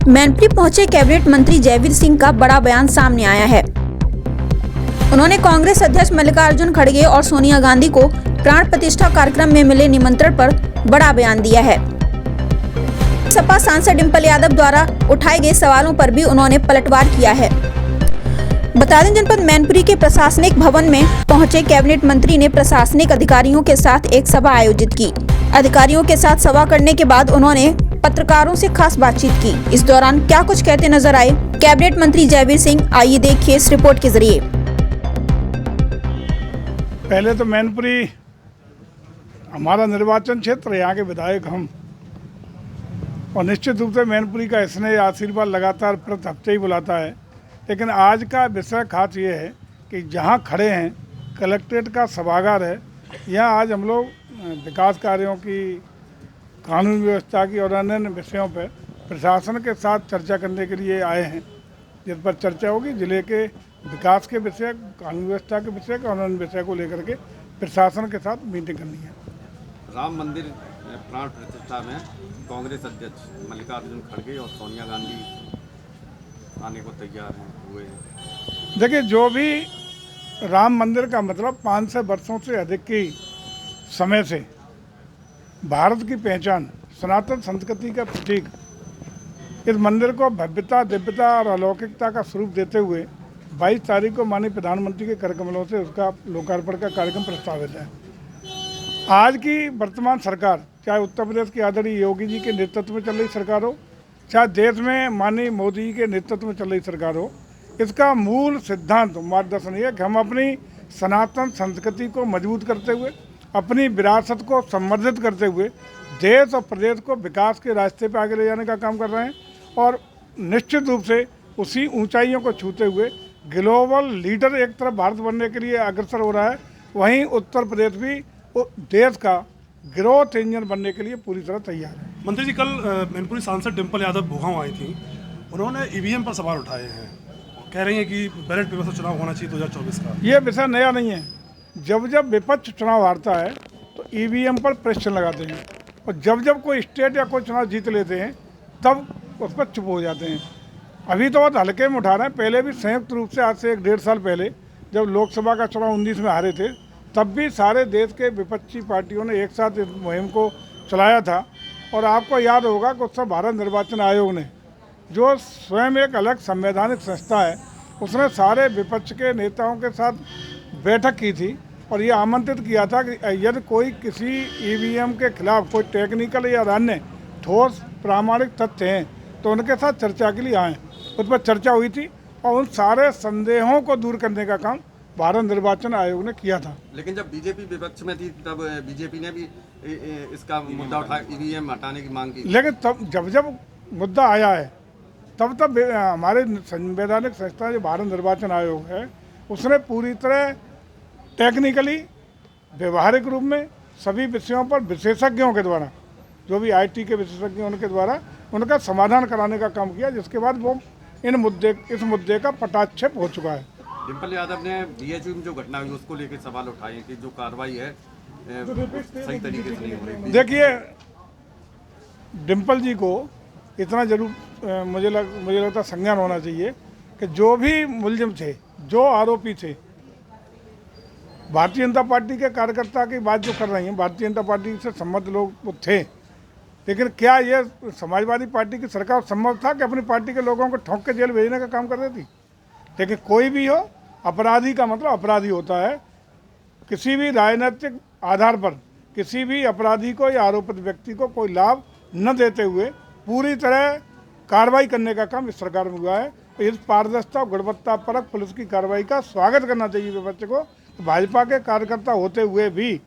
मैनपुरी पहुंचे कैबिनेट मंत्री जयवीर सिंह का बड़ा बयान सामने आया है। उन्होंने कांग्रेस अध्यक्ष मल्लिकार्जुन खड़गे और सोनिया गांधी को प्राण प्रतिष्ठा कार्यक्रम में मिले निमंत्रण पर बड़ा बयान दिया है। सपा सांसद डिंपल यादव द्वारा उठाए गए सवालों पर भी उन्होंने पलटवार किया है। बता दें, जनपद मैनपुरी के प्रशासनिक भवन में पहुंचे कैबिनेट मंत्री ने प्रशासनिक अधिकारियों के साथ एक सभा आयोजित की। अधिकारियों के साथ सभा करने के बाद उन्होंने पत्रकारों से खास बातचीत की। इस दौरान क्या कुछ कहते नजर आए कैबिनेट मंत्री जयवीर सिंह, आइए देखिए इस रिपोर्ट के जरिए। पहले तो मैनपुरी हमारा निर्वाचन क्षेत्र, यहाँ के विधायक हम, और निश्चित रूप से मैनपुरी का स्नेह आशीर्वाद लगातार प्रति हफ्ते ही बुलाता है। लेकिन आज का विषय खास ये है कि जहाँ खड़े हैं कलेक्ट्रेट का सभागार है, यहाँ आज हम लोग विकास कार्यों की, कानून व्यवस्था की और अन्य विषयों पर प्रशासन के साथ चर्चा करने के लिए आए हैं, जिस पर चर्चा होगी जिले के विकास के विषय, कानून व्यवस्था के विषय और अन्य विषय को लेकर के प्रशासन के साथ मीटिंग करनी है। राम मंदिर प्राण प्रतिष्ठा में कांग्रेस अध्यक्ष मल्लिकार्जुन खड़गे और सोनिया गांधी आने को तैयार हुए हैं। देखिए, जो भी राम मंदिर का मतलब 500 वर्षों से अधिक की समय से भारत की पहचान, सनातन संस्कृति का प्रतीक, इस मंदिर को भव्यता, दिव्यता और अलौकिकता का स्वरूप देते हुए 22 तारीख को माननीय प्रधानमंत्री के कर कमलों से उसका लोकार्पण का कार्यक्रम प्रस्तावित है। आज की वर्तमान सरकार, चाहे उत्तर प्रदेश की आदरणीय योगी जी के नेतृत्व में चल रही सरकार हो, चाहे देश में माननीय मोदी जी के नेतृत्व में चल रही सरकार हो, इसका मूल सिद्धांत मार्गदर्शन ये है कि हम अपनी सनातन संस्कृति को मजबूत करते हुए, अपनी विरासत को संवर्धित करते हुए देश और प्रदेश को विकास के रास्ते पर आगे ले जाने का काम कर रहे हैं और निश्चित रूप से उसी ऊंचाइयों को छूते हुए ग्लोबल लीडर एक तरफ भारत बनने के लिए अग्रसर हो रहा है, वहीं उत्तर प्रदेश भी देश का ग्रोथ इंजन बनने के लिए पूरी तरह तैयार है। मंत्री जी, कल मैनपुरी सांसद डिंपल यादव भूगांव आई थी, उन्होंने ईवीएम पर सवाल उठाए हैं, कह रही हैं कि बैलेट पेपर से चुनाव होना चाहिए 2024 का। ये विषय नया नहीं है। जब जब विपक्ष चुनाव हारता है तो ईवीएम पर प्रेशर लगाते हैं और जब जब कोई स्टेट या कोई चुनाव जीत लेते हैं तब उस पर चुप हो जाते हैं। अभी तो बहुत हल्के में उठा रहे हैं। पहले भी संयुक्त रूप से आज से 1.5 साल पहले जब लोकसभा का चुनाव 19 में हारे थे, तब भी सारे देश के विपक्षी पार्टियों ने एक साथ इस मुहिम को चलाया था। और आपको याद होगा कि उस समय भारत निर्वाचन आयोग ने, जो स्वयं एक अलग संवैधानिक संस्था है, उसने सारे विपक्ष के नेताओं के साथ बैठक की थी और ये आमंत्रित किया था कि यदि कोई किसी ईवीएम के खिलाफ कोई टेक्निकल या अन्य ठोस प्रामाणिक तथ्य हैं तो उनके साथ चर्चा के लिए आएँ। उस पर चर्चा हुई थी और उन सारे संदेहों को दूर करने का काम भारत निर्वाचन आयोग ने किया था। लेकिन जब बीजेपी विपक्ष में थी तब बीजेपी ने भी इसका मुद्दा उठाया, ईवीएम हटाने की मांग की। लेकिन तब जब मुद्दा आया है तब हमारे संवैधानिक संस्था जो भारत निर्वाचन आयोग है, उसने पूरी तरह टेक्निकली, व्यवहारिक रूप में सभी विषयों पर विशेषज्ञों के द्वारा, जो भी आईटी के विशेषज्ञ उनके द्वारा उनका समाधान कराने का काम किया, जिसके बाद वो इस मुद्दे का पटाक्षेप हो चुका है। डिंपल यादव ने बीएचयू में जो घटना हुई उसको लेकर सवाल उठाए कि जो कार्रवाई है सही तरीके से नहीं हो रही। देखिए, डिंपल जी को इतना जरूर मुझे लगता संज्ञान होना चाहिए कि जो भी मुलजिम थे, जो आरोपी थे, भारतीय जनता पार्टी के कार्यकर्ता की बात जो कर रही हैं, भारतीय जनता पार्टी से संबद्ध लोग वो थे। लेकिन क्या ये समाजवादी पार्टी की सरकार संभव था कि अपनी पार्टी के लोगों को ठोक के जेल भेजने का काम कर रही थी? लेकिन कोई भी हो, अपराधी का मतलब अपराधी होता है। किसी भी राजनीतिक आधार पर किसी भी अपराधी को या आरोपित व्यक्ति को कोई लाभ न देते हुए पूरी तरह कार्रवाई करने का काम इस सरकार में हुआ है। तो इस पारदर्शिता और गुणवत्ता परक पुलिस की कार्रवाई का स्वागत करना चाहिए विपक्ष को। तो भाजपा के कार्यकर्ता होते हुए भी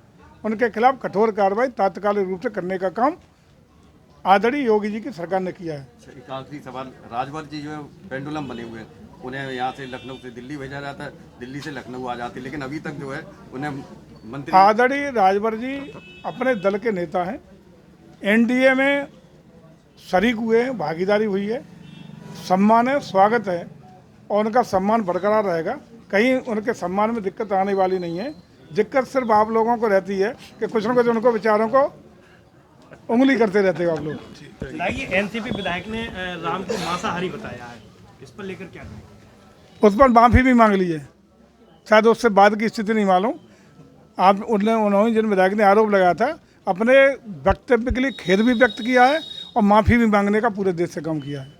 उनके खिलाफ कठोर कार्रवाई तात्कालिक रूप से करने का काम आदरणीय योगी जी की सरकार ने किया है। एक आखिरी सवाल, राजभर जी जो है पेंडुलम बने हुए हैं, उन्हें यहाँ से लखनऊ से दिल्ली भेजा जाता है, दिल्ली से लखनऊ आ जाती है, लेकिन अभी तक जो है उन्हें मंत्री। आदरणीय राजभर जी अपने दल के नेता हैं, एनडीए में शरीक हुए हैं, भागीदारी हुई है, सम्मान है, स्वागत है और उनका सम्मान बरकरार रहेगा। कहीं उनके सम्मान में दिक्कत आने वाली नहीं है। दिक्कत सिर्फ आप लोगों को रहती है कि कुछ न कुछ उनको विचारों को उंगली करते रहते हो आप लोग। बताइए, एनसीपी विधायक ने राम को मांसाहारी बताया है, इस पर लेकर क्या कहेंगे? उस पर माफ़ी भी मांग ली है, शायद उससे बाद की स्थिति नहीं मालूम। आप उन्होंने जिन विधायक ने आरोप लगाया था अपने वक्तव्य के लिए खेद भी व्यक्त किया है और माफ़ी भी मांगने का पूरे देश से काम किया है।